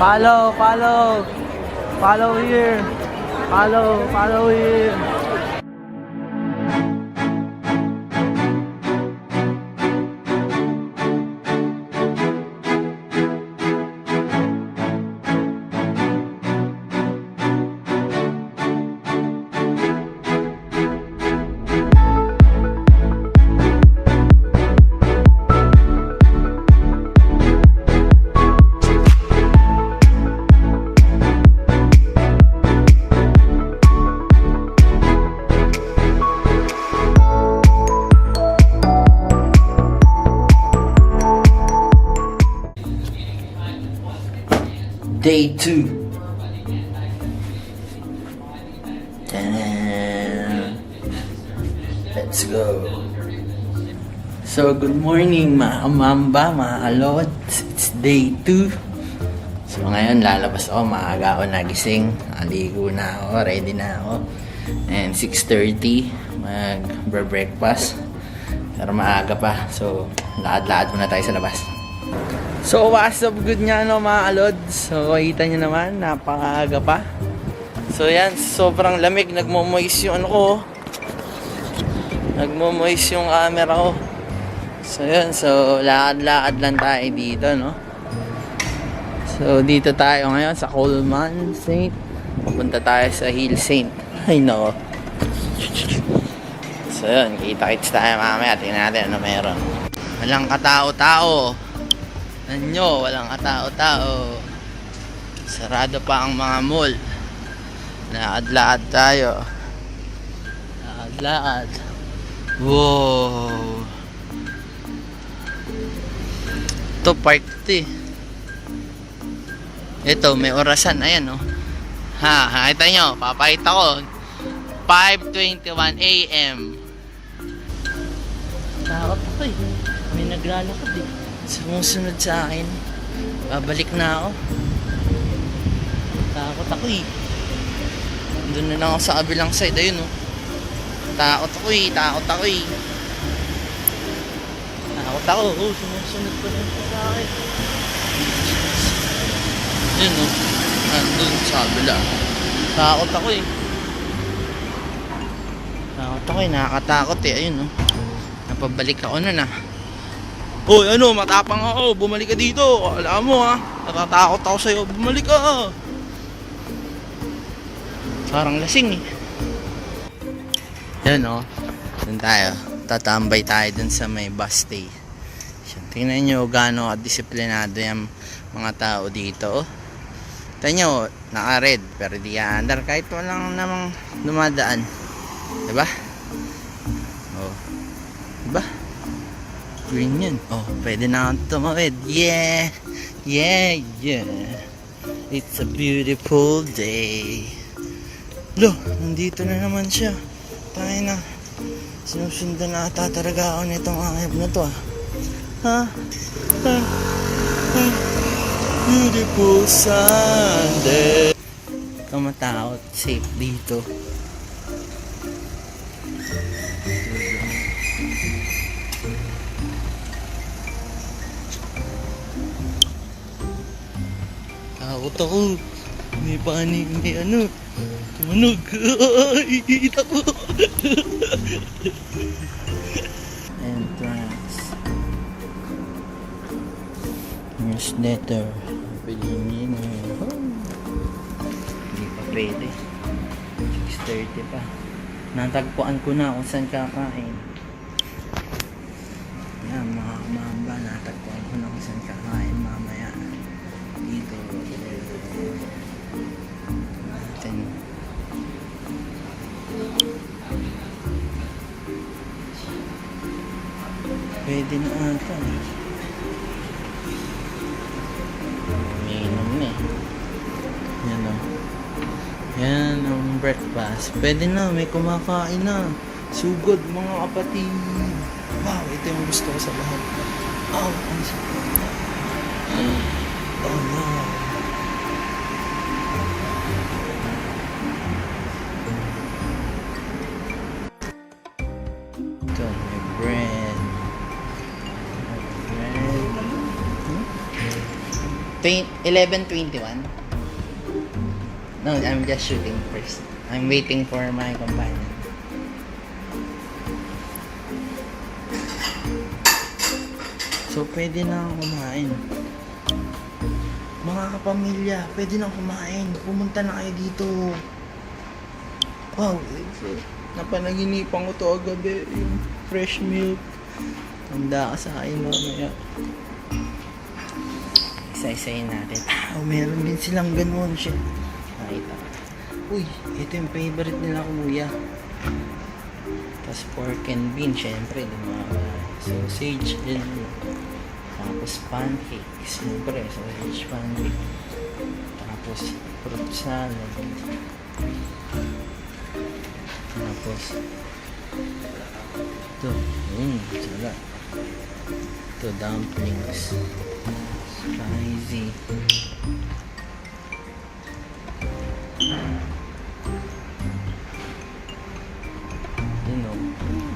Follow, follow. Follow here. Follow here. Day 2. Tanan. Let's go. So, good morning mga mamba, mga alods. It's day 2. So, ngayon lalabas ako. Maaga ako nagising. Aligo na ako. Ready na ako. And 6:30. Mag-breakfast. Pero maaga pa. So, lakad-lakad muna tayo sa labas. So, what's up? Good nga no mga alods. So, kita nyo naman, napakaaga pa. So, yan, sobrang lamig. Nagmo-moist yung ano ko. Nagmo-moist yung camera ko. So, yan. So, lakad-lakad lang tayo dito, no? So, dito tayo ngayon sa Coleman Saint. Pupunta tayo sa Hill Saint. Ay, no. So, yan. Kita-kits tayo mamaya. Tingnan natin ano meron. Walang katao-tao. Nyo, walang katao-tao. Sarado pa ang mga mall. Lakad-lakad tayo. Lakad-lakad. Wow. Ito, park ito. Ito, may orasan. Ayan, oh. Nakita nyo, papakita ko. 5:21 AM. Takot ako eh. May naglalakad eh. Sumusunod sa akin. Babalik na ako. Takot ako eh. Doon na lang ako sa kabilang side. Ayun oh. Takot ako eh. Takot ako. Oh, sumusunod pa rin sa akin. Ayun oh. Nandun sa kabila. Takot ako eh. Nakakatakot eh. Ayun oh. Napabalik ako na. Hoy, ano, matapang ako. Bumalik ka dito. Alam mo ha. Natatakot ako sa'yo. Bumalik ka. Parang lasing eh. Yan o. Doon tayo. Tatambay tayo dun sa may bus station. Tingnan nyo gaano disiplinado yung mga tao dito. Tingnan nyo, naka-red. Pero di under. Kahit walang namang dumadaan. Diba? Oh. Diba? Green yan. Oh, pwede na akong tumawid. Yeah. It's a beautiful day. Lo, nandito na naman siya. Tayo na. Sinusundan na ata talaga ako nitong hayop na to ah. Beautiful Sunday. Kamatakot. Safe dito. Takot ako. May panig, may ano. Tumunog. Ay, kita ko. Entrance. Newsletter. Piliin na. Hindi pa pwede. 6:30 pa. Natagpuan ko na kung saan kakain. Yan, mga mamba. Natagpuan ko na kung saan kakain mamaya. Dito. Natin. Pwede na ata. Umiinom na eh. Yan o. Yan ang breakfast. Pwede na, may kumakain na. Sugod mga kapatid. Wow, ito yung gusto ko sa lahat. Oh, ang sarap. Oh no. Ito, may bread. 11:21. No, I'm just shooting first. I'm waiting for my companion. So, pwede na akong kumain. Mga kapamilya, pwede na kumain. Pumunta na kayo dito. Wow, napanaginipan ko to agabi. Yung fresh milk. Handa ka sa akin mamaya. Isa-isayin natin. Meron din silang ganun siya. Nakita. Uy, ito yung favorite nila kuya. Tapos pork and bean, syempre. Mga sausage din. Tapos pancakes, syempre. Sausage pancake. Tapos fruit salad. Tapos ito, sala. Ito, dumplings. Spicy.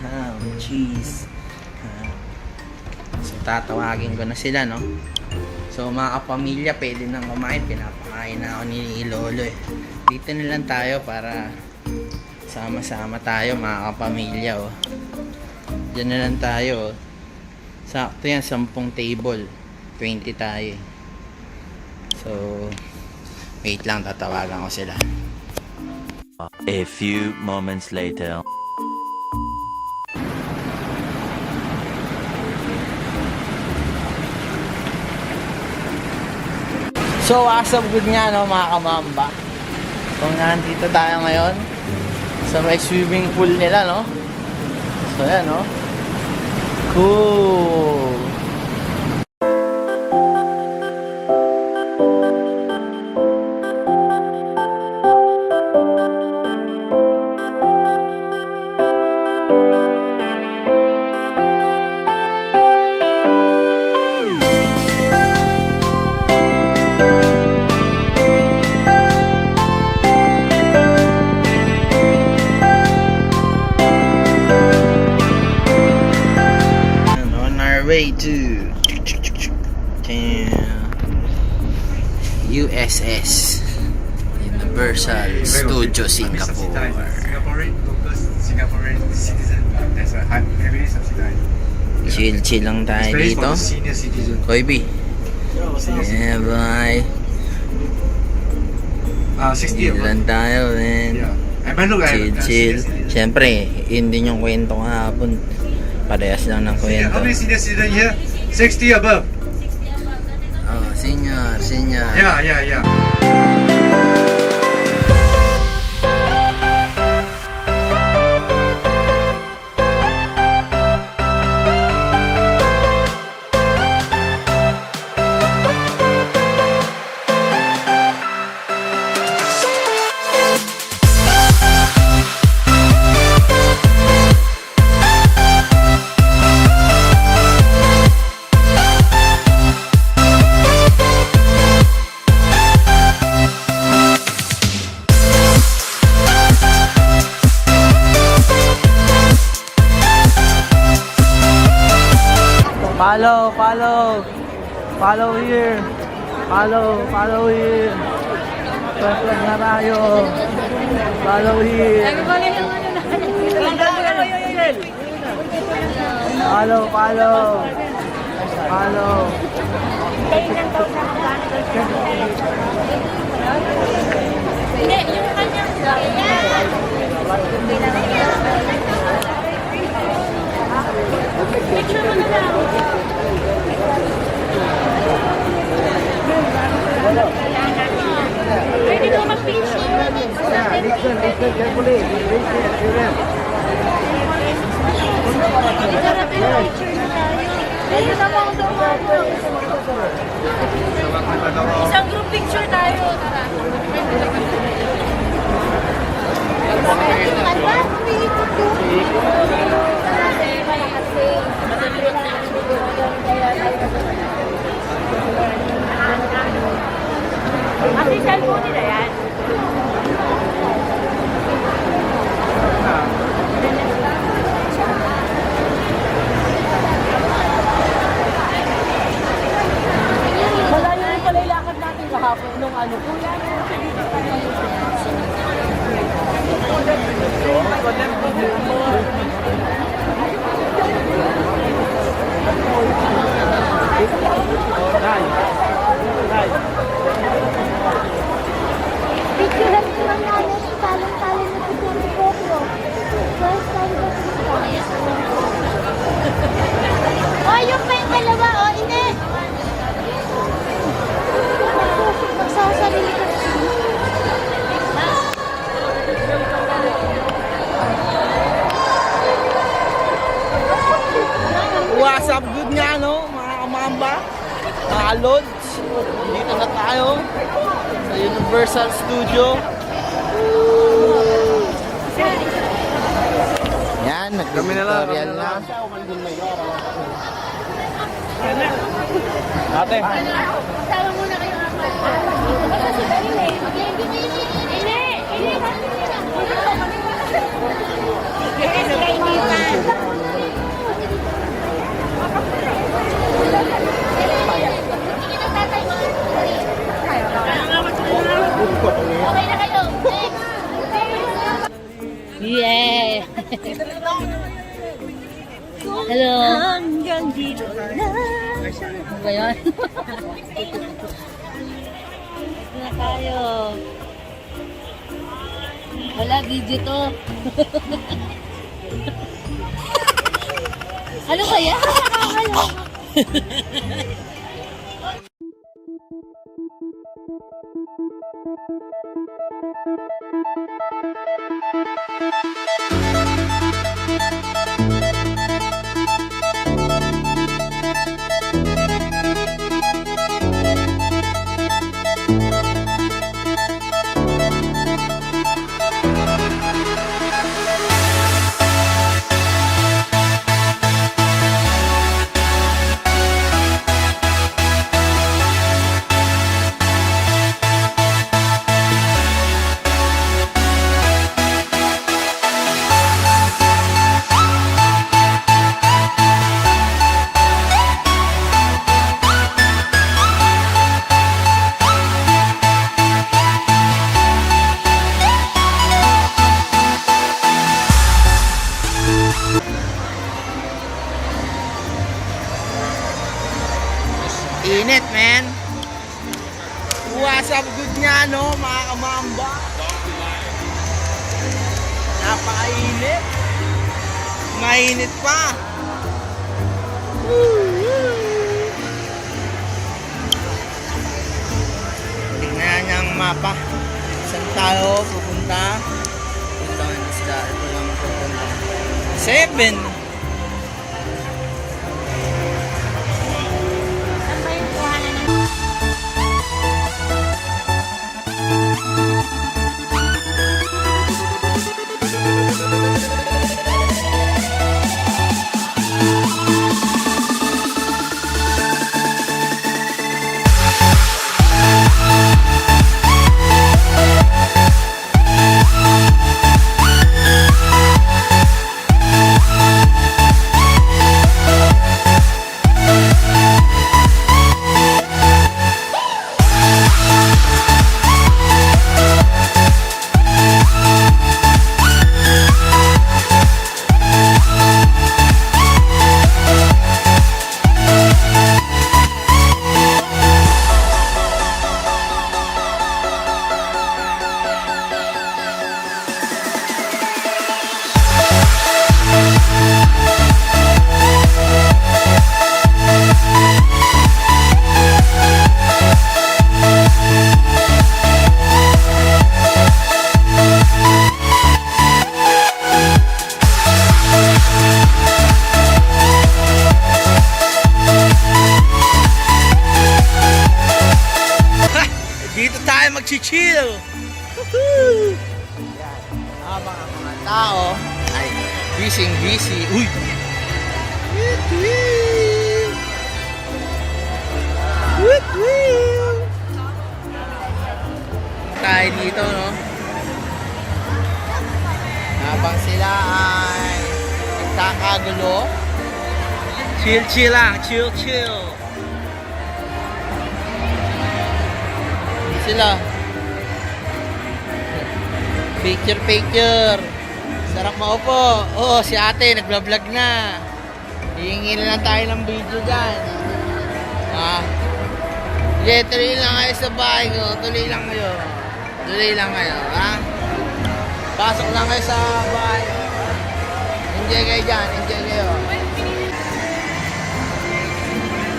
Ham, cheese. So, tatawagin ko na sila, no? So, mga kapamilya, pwede nang kumain. Pinapakain na ako ni Lolo, eh. Dito na lang tayo para sama-sama tayo, mga kapamilya, oh. Diyan na lang tayo, oh. Sakto yan, 10 table. 20 tayo, eh. So, wait lang, tatawagan ko sila. A few moments later. So, as of good nga, no, mga kamamba. So, nandito tayo ngayon sa may swimming pool nila, no? So, yan, no? Cool! Way to USS Universal Studio Singapore. Singaporean citizen. That's a heavily subsidized. Chill lang tayo It's dito. for the senior citizen. Koibi. Yeah, bye. 60 Chill lang tayo, man. Yeah. I might look at Chill. Siyempre, yun din yung kwento kahapon. Parehas lang ng kwento. How many senior citizen here? 60 above. Oh, senior. Yeah. Follow here. Follow here. Subscribe na tayo. Follow here. Follow. Hindi, yung kanyang picture mo na lang. Pwede ko mag-picture. Isang group picture tayo. Tara. Kasi cellphone nila yan. Malayo rin pala nung ano, kuya, Picturean ko lang namin si talong-talong na picture ko ko. First time ko oh, yung pa yung dalawa, oh, ine! Magsasarili ka. What's up, good nga, no? Mga kamamba, mga lods. Dito na tayo sa Universal Studio. Yan, nag-tutorial na. Ate. Sama muna kayo nga pa. Ine! Yes, kay Nita. Okay na kayo. yeah! Hello! Hanggang dito lang. Ano ba yun? Ito na tayo. Wala, video to. Ano kaya? Init, man. What's up, good nga, no? Mga kamamba. Napakainit. Mainit pa. Tingnan niya ang mapa. Saan tayo pupunta? Ito ang isda. Ito lang pupunta. 7. Chill. Woohoo! Habang ang mga tao ay busy. Uy! Tayo dito, no? Habang sila ay nagkakagulo. Chill lang. Chill. sila. Picture. Sarap maupo. Oh, si ate, nagbablog na. Hihingi na lang tayo ng video dyan. Sige, tuloy lang kayo sa bahay ko. Tuloy lang kayo. Ha? Pasok lang kayo sa bahay. Enjoy kayo dyan. Enjoy kayo.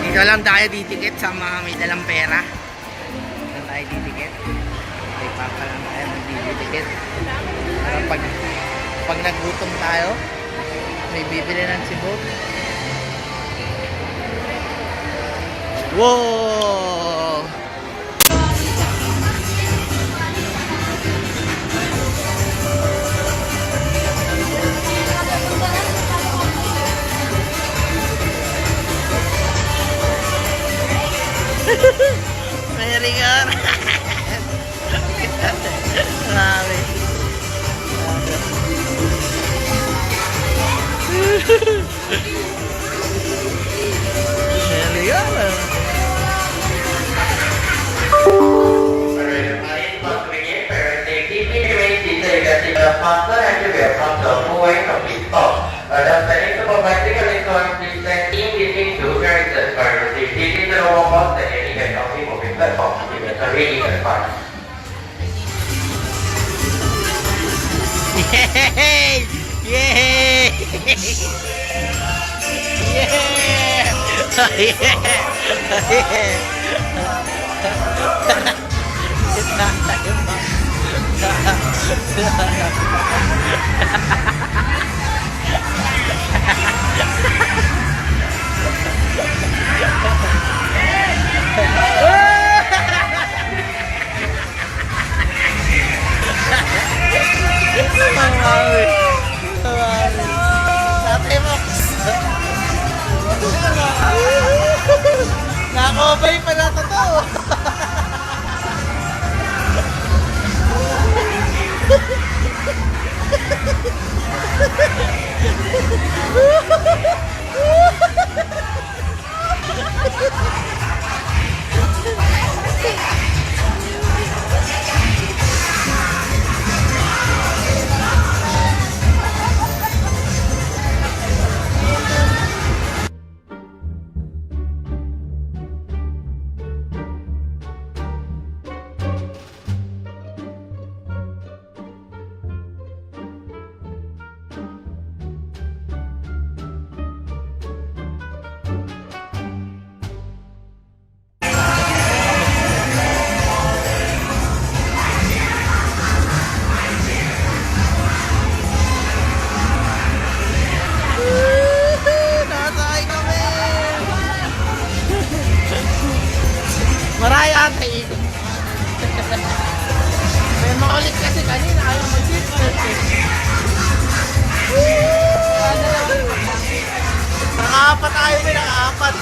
Dito lang tayo titikit sa mga may dalang pera. Dito tayo titikit. May papa lang tayo magtitikit. Para pag nagutom tayo, may bibili ng sibog. Wow! Very good. Grabe. Very good. Yay! Yay! Nakobay pa na totoo. Maraya ate ikot. May makulit kasi kanina ayaw mag-seatbelt eh. Nakaapat tayo may nakaapat.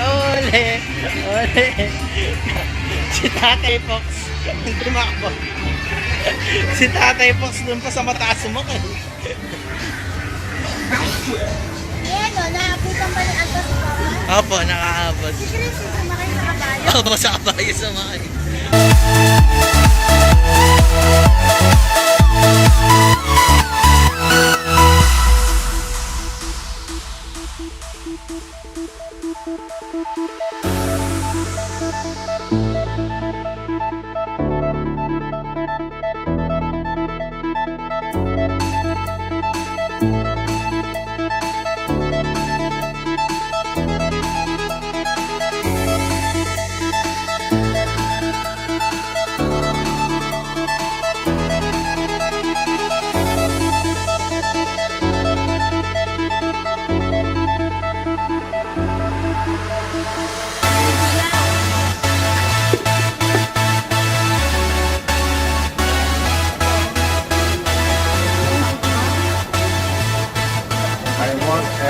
Ole. Si Tatay Fox tumakbo. Si Tatay Fox dun pa sa mataas sumakay. Yan o, naabutan ba ni Antos Papa? Opo, nakaabot. Si Chris, sumakay sa kabayo. Opo, sa kabayo sumakay.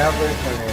Kaya personally,